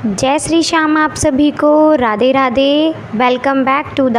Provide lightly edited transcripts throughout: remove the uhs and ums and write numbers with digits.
जय श्री श्याम आप सभी को, Radhe Radhe. Welcome back to the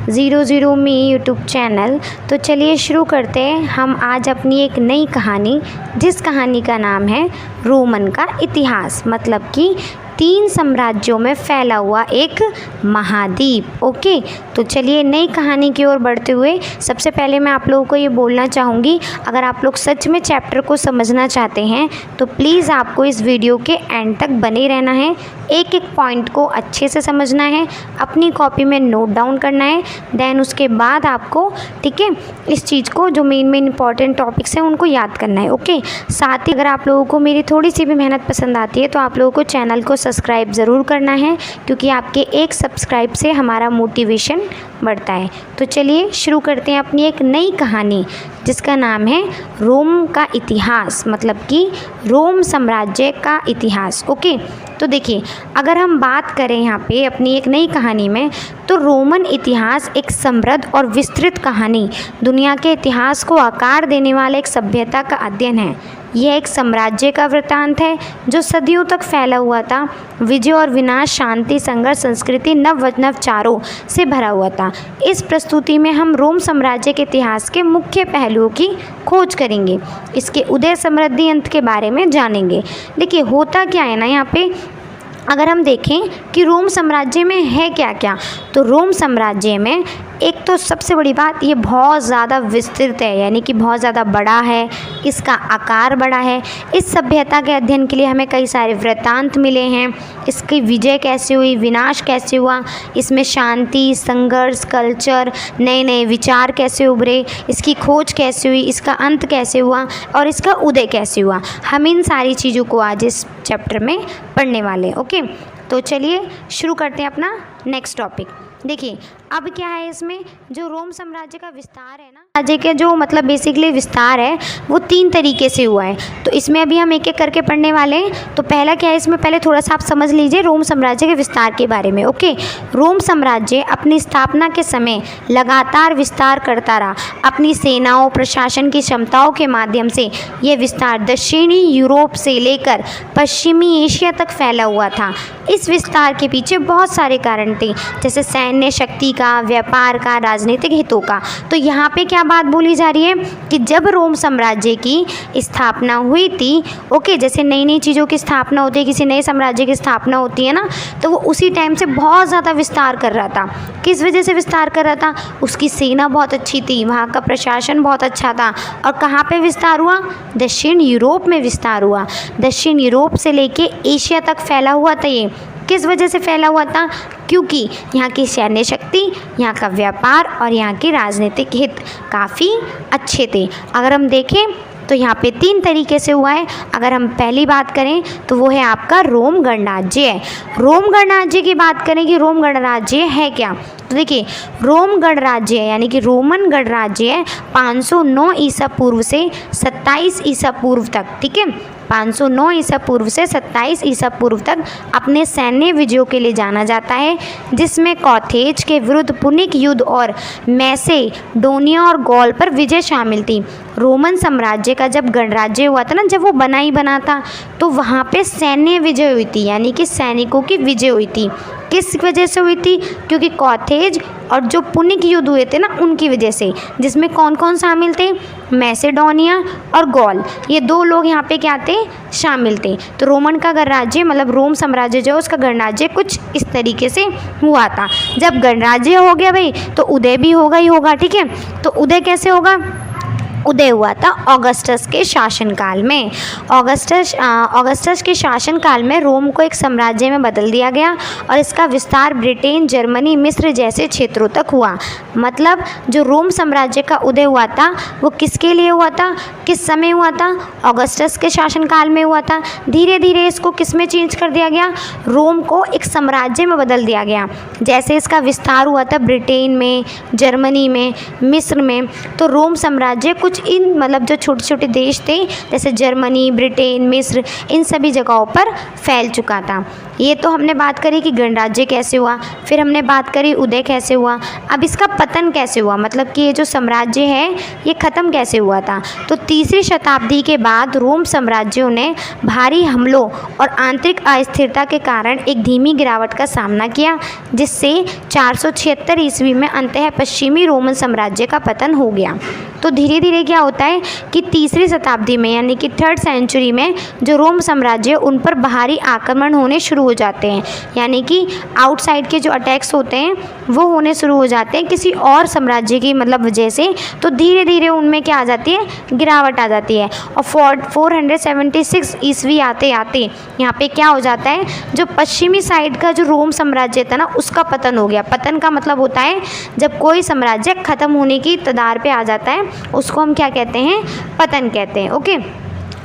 00 मी यूट्यूब चैनल। तो चलिए शुरू करते हैं हम आज अपनी एक नई कहानी, जिस कहानी का नाम है रोमन का इतिहास, मतलब कि 3 साम्राज्यों में फैला हुआ एक महाद्वीप। ओके, तो चलिए नई कहानी की ओर बढ़ते हुए सबसे पहले मैं आप लोगों को ये बोलना चाहूँगी, अगर आप लोग सच में चैप्टर को समझना चाहते हैं तो प्लीज़ आपको इस वीडियो के एंड तक बने रहना है। एक एक पॉइंट को अच्छे से समझना है, अपनी कॉपी में नोट डाउन करना है। देन उसके बाद आपको, ठीक है, इस चीज़ को जो मेन इंपॉर्टेंट टॉपिक्स हैं उनको याद करना है। ओके, साथ ही अगर आप लोगों को मेरी थोड़ी सी भी मेहनत पसंद आती है तो आप लोगों को चैनल को सब्सक्राइब ज़रूर करना है, क्योंकि आपके एक सब्सक्राइब से हमारा मोटिवेशन बढ़ता है। तो चलिए शुरू करते हैं अपनी एक नई कहानी, जिसका नाम है रोम का इतिहास, मतलब कि रोम साम्राज्य का इतिहास। ओके, तो देखिए अगर हम बात करें यहाँ पे अपनी एक नई कहानी में, तो रोमन इतिहास एक समृद्ध और विस्तृत कहानी, दुनिया के इतिहास को आकार देने वाला एक सभ्यता का अध्ययन है। यह एक साम्राज्य का वृत्तांत है जो सदियों तक फैला हुआ था। विजय और विनाश, शांति, संघर्ष, संस्कृति, नवाचारों से भरा हुआ था। इस प्रस्तुति में हम रोम साम्राज्य के इतिहास के मुख्य पहलुओं की खोज करेंगे, इसके उदय, समृद्धि, अंत के बारे में जानेंगे। देखिए होता क्या है ना, यहाँ पे अगर हम देखें कि रोम साम्राज्य में है क्या क्या, तो रोम साम्राज्य में एक तो सबसे बड़ी बात, ये बहुत ज़्यादा विस्तृत है, यानी कि बहुत ज़्यादा बड़ा है, इसका आकार बड़ा है। इस सभ्यता के अध्ययन के लिए हमें कई सारे वृत्तांत मिले हैं। इसकी विजय कैसे हुई, विनाश कैसे हुआ, इसमें शांति, संघर्ष, कल्चर, नए नए विचार कैसे उभरे, इसकी खोज कैसे हुई, इसका अंत कैसे हुआ और इसका उदय कैसे हुआ। हम इन सारी चीज़ों को आज इस चैप्टर में पढ़ने वाले हैं। ओके, तो चलिए शुरू करते हैं अपना नेक्स्ट टॉपिक। देखिए अब क्या है, इसमें जो रोम साम्राज्य का विस्तार है ना, राज्य के जो मतलब बेसिकली विस्तार है वो 3 तरीके से हुआ है। तो इसमें अभी हम एक एक करके पढ़ने वाले हैं। तो पहला क्या है, इसमें पहले थोड़ा सा आप समझ लीजिए रोम साम्राज्य के विस्तार के बारे में। ओके, रोम साम्राज्य अपनी स्थापना के समय लगातार विस्तार करता रहा। अपनी सेनाओं, प्रशासन की क्षमताओं के माध्यम से यह विस्तार दक्षिणी यूरोप से लेकर पश्चिमी एशिया तक फैला हुआ था। इस विस्तार के पीछे बहुत सारे कारण थे, जैसे सैन्य शक्ति का, व्यापार का, राजनीतिक हितों का। तो यहाँ पे क्या बात बोली जा रही है कि जब रोम साम्राज्य की स्थापना हुई थी, ओके, जैसे नई नई चीज़ों की स्थापना होती है, किसी नए साम्राज्य की स्थापना होती है ना, तो वो उसी टाइम से बहुत ज़्यादा विस्तार कर रहा था। किस वजह से विस्तार कर रहा था? उसकी सेना बहुत अच्छी थी, वहाँ का प्रशासन बहुत अच्छा था। और कहाँ पे विस्तार हुआ? दक्षिण यूरोप में विस्तार हुआ। दक्षिण यूरोप से लेके एशिया तक फैला हुआ था। ये किस वजह से फैला हुआ था? क्योंकि यहाँ की सैन्य शक्ति, यहाँ का व्यापार और यहाँ के राजनीतिक हित काफ़ी अच्छे थे। अगर हम देखें तो यहाँ पे 3 तरीके से हुआ है। अगर हम पहली बात करें तो वो है आपका रोम गणराज्य है। रोम गणराज्य की बात करें कि रोम गणराज्य है क्या, तो देखिए रोम गणराज्य यानी कि रोमन गणराज्य 509 ईसा पूर्व से 27 ईसा पूर्व तक, ठीक है, 509 ईसा पूर्व से 27 ईसा पूर्व तक अपने सैन्य विजयों के लिए जाना जाता है, जिसमें कॉथेज के विरुद्ध पुनिक युद्ध और मैसेडोनिया और गॉल पर विजय शामिल थी। रोमन साम्राज्य का जब गणराज्य हुआ था ना, जब वो बना ही बना था, तो वहाँ पे सैन्य विजय हुई थी, यानी कि सैनिकों की विजय हुई थी। किस वजह से हुई थी? क्योंकि कॉथेज और जो पुनिक युद्ध हुए थे ना, उनकी वजह से, जिसमें कौन कौन शामिल थे? मैसेडोनिया और गॉल, ये 2 लोग यहाँ पे क्या थे? शामिल थे। तो रोमन का गणराज्य मतलब रोम साम्राज्य जो है उसका गणराज्य कुछ इस तरीके से हुआ था। जब गणराज्य हो गया भाई, तो उदय भी होगा ही होगा, ठीक है। तो उदय कैसे होगा? उदय हुआ था ऑगस्टस के शासनकाल में। ऑगस्टस के शासनकाल में रोम को एक साम्राज्य में बदल दिया गया और इसका विस्तार ब्रिटेन, जर्मनी, मिस्र जैसे क्षेत्रों तक हुआ। मतलब जो रोम साम्राज्य का उदय हुआ था वो किसके लिए हुआ था, किस समय हुआ था? ऑगस्टस के शासनकाल में हुआ था। धीरे धीरे इसको किस में चेंज कर दिया गया? रोम को एक साम्राज्य में बदल दिया गया। जैसे इसका विस्तार हुआ था ब्रिटेन में, जर्मनी में, मिस्र में, तो रोम साम्राज्य कुछ इन मतलब जो छोटे छोटे देश थे, जैसे जर्मनी, ब्रिटेन, मिस्र, इन सभी जगहों पर फैल चुका था। ये तो हमने बात करी कि गणराज्य कैसे हुआ, फिर हमने बात करी उदय कैसे हुआ, अब इसका पतन कैसे हुआ, मतलब कि ये जो साम्राज्य है ये ख़त्म कैसे हुआ था। तो तीसरी शताब्दी के बाद रोम साम्राज्यों ने भारी हमलों और आंतरिक अस्थिरता के कारण एक धीमी गिरावट का सामना किया, जिससे 476 ईस्वी में अंततः पश्चिमी रोमन साम्राज्य का पतन हो गया। तो धीरे धीरे क्या होता है कि तीसरी शताब्दी में यानी कि 3rd सेंचुरी में जो रोम साम्राज्य उन पर बाहरी आक्रमण होने शुरू हो जाते हैं, यानी कि आउटसाइड के जो अटैक्स होते हैं वो होने शुरू हो जाते हैं किसी और साम्राज्य की मतलब वजह से। तो धीरे धीरे उनमें क्या आ जाती है, गिरावट आ जाती है। और 476 ईस्वी आते आते यहाँ पे क्या हो जाता है, जो पश्चिमी साइड का जो रोम साम्राज्य था ना उसका पतन हो गया। पतन का मतलब होता है जब कोई साम्राज्य ख़त्म होने की कगार पे आ जाता है, उसको हम क्या कहते हैं, पतन कहते हैं। ओके,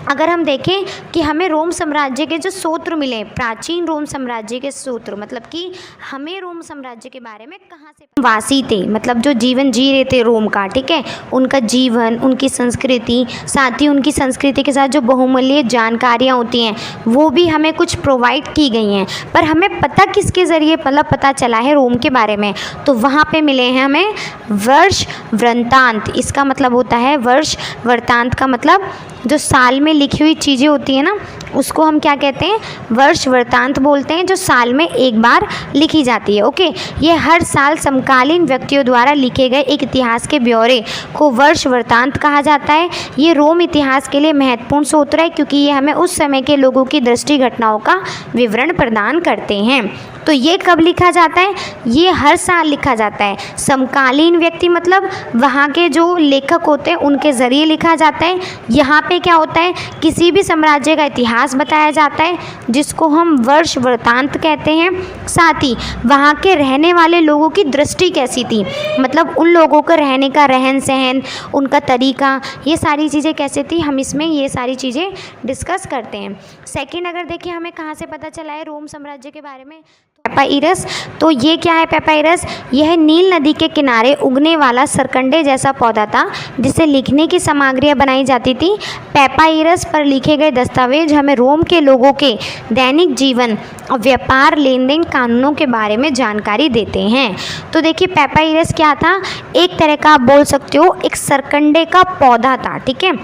अगर हम देखें कि हमें रोम साम्राज्य के जो सूत्र मिले, प्राचीन रोम साम्राज्य के सूत्र, मतलब कि हमें रोम साम्राज्य के बारे में कहाँ से वासी थे, मतलब जो जीवन जी रहे थे रोम का, ठीक है, उनका जीवन, उनकी संस्कृति, साथ ही उनकी संस्कृति के साथ जो बहुमूल्य जानकारियाँ होती हैं वो भी हमें कुछ प्रोवाइड की गई हैं। पर हमें पता किसके ज़रिए मतलब पता चला है रोम के बारे में, तो वहाँ पे मिले हैं हमें वर्ष वृत्तांत। इसका मतलब होता है वर्ष वृत्तांत का मतलब जो साल में लिखी हुई चीज़ें होती हैं ना उसको हम क्या कहते हैं, वर्ष वृत्तांत बोलते हैं, जो साल में एक बार लिखी जाती है। ओके, ये हर साल समकालीन व्यक्तियों द्वारा लिखे गए एक इतिहास के ब्यौरे को वर्ष वृत्तांत कहा जाता है। ये रोम इतिहास के लिए महत्वपूर्ण सूत्र है क्योंकि ये हमें उस समय के लोगों की दृष्टि घटनाओं का विवरण प्रदान करते हैं। तो ये कब लिखा जाता है, ये हर साल लिखा जाता है। समकालीन व्यक्ति मतलब वहाँ के जो लेखक होते हैं उनके ज़रिए लिखा जाता है। यहाँ पे क्या होता है, किसी भी साम्राज्य का इतिहास बताया जाता है जिसको हम वर्ष वृत्तांत कहते हैं। साथ ही वहाँ के रहने वाले लोगों की दृष्टि कैसी थी, मतलब उन लोगों का रहने का रहन सहन, उनका तरीका, ये सारी चीज़ें कैसे थी, हम इसमें ये सारी चीज़ें डिस्कस करते हैं। सेकेंड, अगर देखिए हमें कहाँ से पता चला है रोम साम्राज्य के बारे में, पेपाइरस। तो ये क्या है पेपाइरस, यह नील नदी के किनारे उगने वाला सरकंडे जैसा पौधा था जिससे लिखने की सामग्रियाँ बनाई जाती थी। पेपाइरस पर लिखे गए दस्तावेज हमें रोम के लोगों के दैनिक जीवन और व्यापार लेन देन कानूनों के बारे में जानकारी देते हैं। तो देखिए पेपाइरस क्या था, एक तरह का आप बोल सकते हो एक सरकंडे का पौधा था, ठीक है,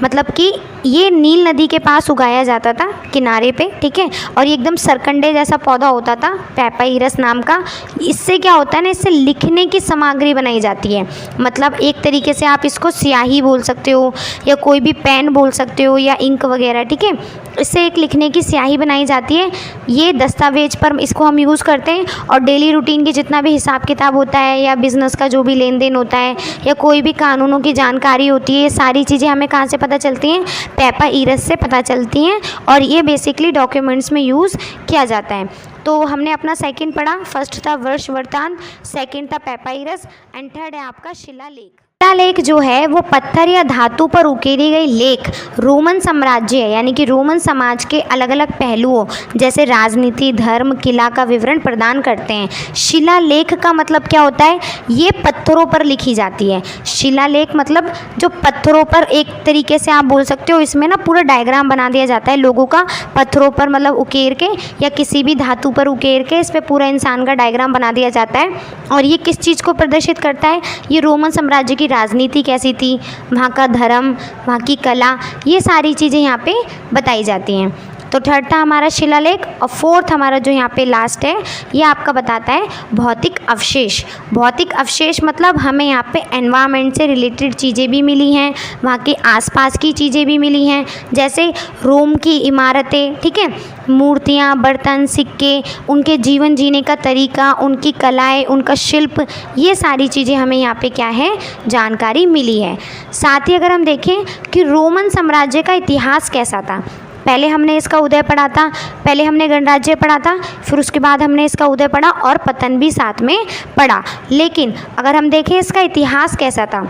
मतलब कि ये नील नदी के पास उगाया जाता था किनारे पे, ठीक है, और ये एकदम सरकंडे जैसा पौधा होता था पेपाइरस नाम का। इससे क्या होता है ना, इससे लिखने की सामग्री बनाई जाती है, मतलब एक तरीके से आप इसको स्याही बोल सकते हो या कोई भी पेन बोल सकते हो या इंक वगैरह, ठीक है, इससे एक लिखने की स्याही बनाई जाती है। ये दस्तावेज पर इसको हम यूज़ करते हैं और डेली रूटीन की जितना भी हिसाब किताब होता है या बिज़नेस का जो भी लेन देन होता है या कोई भी कानूनों की जानकारी होती है, ये सारी चीज़ें हमें कहाँ से पता चलती हैं, पेपाइरस से पता चलती हैं और ये बेसिकली डॉक्यूमेंट्स में यूज़ किया जाता है। तो हमने अपना सेकंड पढ़ा, फर्स्ट था वर्ष वृत्तांत, सेकंड था पेपाइरस एंड थर्ड है आपका शिलालेख। शिलालेख जो है वो पत्थर या धातु पर उकेरी गई लेख रोमन साम्राज्य यानी कि रोमन समाज के अलग अलग पहलुओं जैसे राजनीति, धर्म, किला का विवरण प्रदान करते हैं। शिलालेख का मतलब क्या होता है, ये पत्थरों पर लिखी जाती है। शिलालेख मतलब जो पत्थरों पर, एक तरीके से आप बोल सकते हो इसमें ना पूरा डायग्राम बना दिया जाता है लोगों का, पत्थरों पर मतलब उकेर के या किसी भी धातु पर उकेर के इस पर पूरा इंसान का डायग्राम बना दिया जाता है। और ये किस चीज़ को प्रदर्शित करता है, ये रोमन साम्राज्य की राजनीति कैसी थी, वहाँ का धर्म, वहाँ की कला, ये सारी चीज़ें यहाँ पे बताई जाती हैं। तो थर्ड था हमारा शिलालेख और फोर्थ हमारा जो यहाँ पे लास्ट है ये आपका बताता है भौतिक अवशेष। भौतिक अवशेष मतलब हमें यहाँ पे एनवायरनमेंट से रिलेटेड चीज़ें भी मिली हैं, वहाँ के आसपास की चीज़ें भी मिली हैं, जैसे रोम की इमारतें, ठीक है, मूर्तियाँ, बर्तन, सिक्के, उनके जीवन जीने का तरीका, उनकी कलाएँ, उनका शिल्प, ये सारी चीज़ें हमें यहाँ पे क्या है, जानकारी मिली है। साथ ही अगर हम देखें कि रोमन साम्राज्य का इतिहास कैसा था, पहले हमने इसका उदय पढ़ा था, पहले हमने गणराज्य पढ़ा था, फिर उसके बाद हमने इसका उदय पढ़ा और पतन भी साथ में पढ़ा। लेकिन अगर हम देखें इसका इतिहास कैसा था,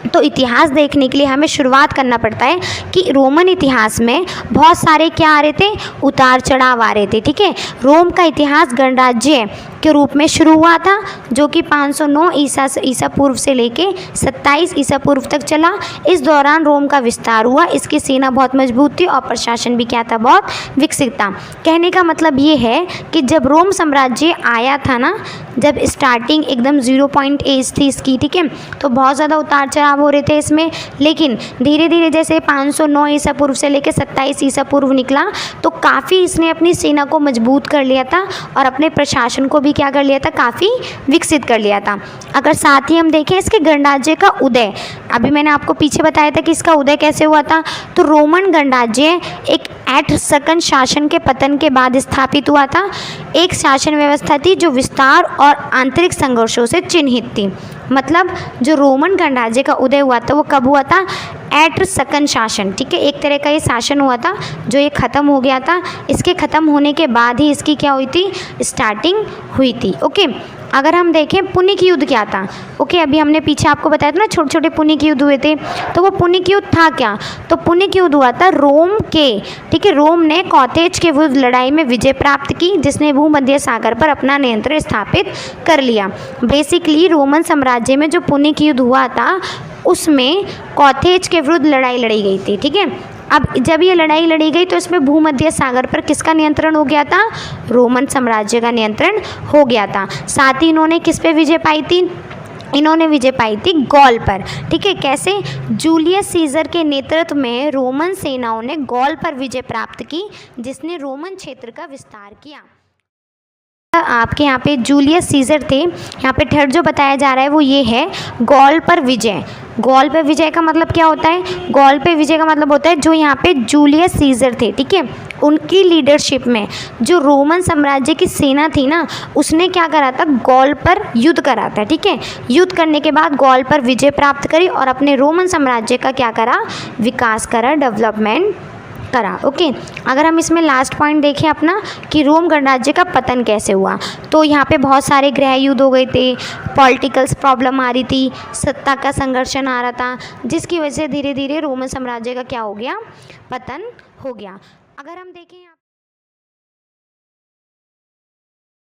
तो इतिहास देखने के लिए हमें शुरुआत करना पड़ता है कि रोमन इतिहास में बहुत सारे क्या आ रहे थे, उतार चढ़ाव आ रहे थे, ठीक है। रोम का इतिहास गणराज्य के रूप में शुरू हुआ था, जो कि 509 ईसा पूर्व से लेके 27 ईसा पूर्व तक चला। इस दौरान रोम का विस्तार हुआ, इसकी सेना बहुत मजबूत थी और प्रशासन भी क्या था, बहुत विकसित था। कहने का मतलब ये है कि जब रोम साम्राज्य आया था ना, जब स्टार्टिंग एकदम 0 पॉइंट एज थी इसकी, ठीक है, तो बहुत ज़्यादा उतार चढ़ाव हो रहे थे इसमें, लेकिन धीरे धीरे जैसे 509 ईसा पूर्व से लेकर 27 ईसा पूर्व निकला तो काफ़ी इसने अपनी सेना को मजबूत कर लिया था और अपने प्रशासन को भी क्या कर लिया था, काफ़ी विकसित कर लिया था। अगर साथ ही हम देखें इसके गणराज्य का उदय, अभी मैंने आपको पीछे बताया था कि इसका उदय कैसे हुआ था, तो रोमन गणराज्य एक एट्रस्कन शासन के पतन के बाद स्थापित हुआ था। एक शासन व्यवस्था थी जो विस्तार और आंतरिक संघर्षों से चिन्हित थी। मतलब जो रोमन गणराज्य का उदय हुआ था वो कब हुआ था, एट्रस्कन शासन, ठीक है, एक तरह का ये शासन हुआ था जो ये ख़त्म हो गया था। इसके ख़त्म होने के बाद ही इसकी क्या हुई थी, स्टार्टिंग हुई थी। ओके, अगर हम देखें पुनिक युद्ध क्या था, ओके, अभी हमने पीछे आपको बताया था ना छोटे छोटे पुनिक युद्ध हुए थे, तो वो पुनिक युद्ध था क्या, तो पुनिक युद्ध हुआ था रोम के, ठीक है, रोम ने कॉथेज के विरुद्ध लड़ाई में विजय प्राप्त की, जिसने भूमध्य सागर पर अपना नियंत्रण स्थापित कर लिया। बेसिकली रोमन साम्राज्य में जो पुनिक युद्ध हुआ था उसमें कॉथेज के विरुद्ध लड़ाई लड़ी गई थी, ठीक है। अब जब ये लड़ाई लड़ी गई तो इसमें भूमध्य सागर पर किसका नियंत्रण हो गया था, रोमन साम्राज्य का नियंत्रण हो गया था। साथ ही इन्होंने किस पे विजय पाई थी, इन्होंने विजय पाई थी गॉल पर, ठीक है। कैसे, जूलियस सीजर के नेतृत्व में रोमन सेनाओं ने गॉल पर विजय प्राप्त की, जिसने रोमन क्षेत्र का विस्तार किया। आपके यहाँ पे जूलियस सीजर थे, यहाँ पे थर्ड जो बताया जा रहा है वो ये है गॉल पर विजय। गॉल पे विजय का मतलब क्या होता है, गॉल पे विजय का मतलब होता है जो यहाँ पे जूलियस सीजर थे, ठीक है, उनकी लीडरशिप में जो रोमन साम्राज्य की सेना थी ना, उसने क्या करा था, गॉल पर युद्ध करा था, ठीक है। युद्ध करने के बाद गॉल पर विजय प्राप्त करी और अपने रोमन साम्राज्य का क्या करा, विकास करा, डेवलपमेंट करा। ओके, अगर हम इसमें लास्ट पॉइंट देखें अपना कि रोम गणराज्य का पतन कैसे हुआ, तो यहाँ पे बहुत सारे गृह युद्ध हो गए थे, पॉलिटिकल्स प्रॉब्लम आ रही थी, सत्ता का संघर्षण आ रहा था, जिसकी वजह से धीरे धीरे रोमन साम्राज्य का क्या हो गया, पतन हो गया। अगर हम देखें